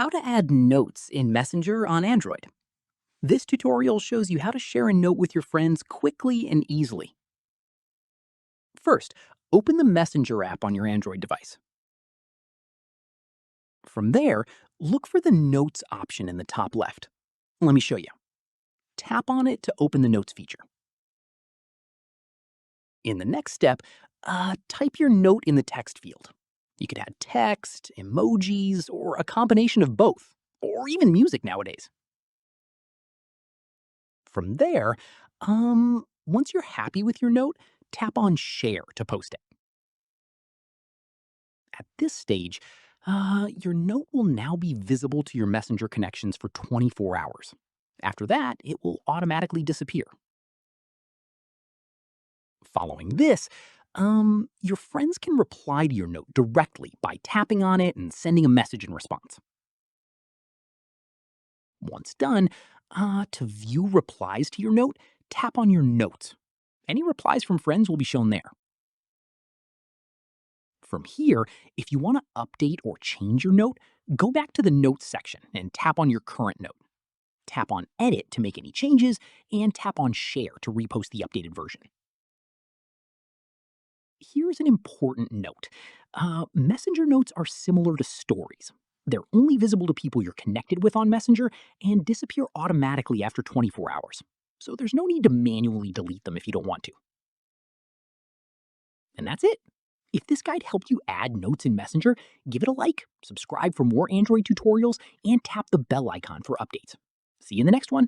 How to add notes in Messenger on Android. This tutorial shows you how to share a note with your friends quickly and easily. First, open the Messenger app on your Android device. From there, look for the Notes option in the top left. Let me show you. Tap on it to open the Notes feature. In the next step, type your note in the text field. You could add text, emojis, or a combination of both, or even music nowadays. From there, once you're happy with your note, tap on Share to post it. At this stage, your note will now be visible to your Messenger connections for 24 hours. After that, it will automatically disappear. Following this, your friends can reply to your note directly by tapping on it and sending a message in response. Once done, to view replies to your note, tap on your notes. Any replies from friends will be shown there. From here, if you want to update or change your note, go back to the Notes section and tap on your current note. Tap on Edit to make any changes, and tap on Share to repost the updated version. Here's an important note. Messenger notes are similar to stories. They're only visible to people you're connected with on Messenger and disappear automatically after 24 hours. So there's no need to manually delete them if you don't want to. And that's it. If this guide helped you add notes in Messenger, give it a like, subscribe for more Android tutorials, and tap the bell icon for updates. See you in the next one.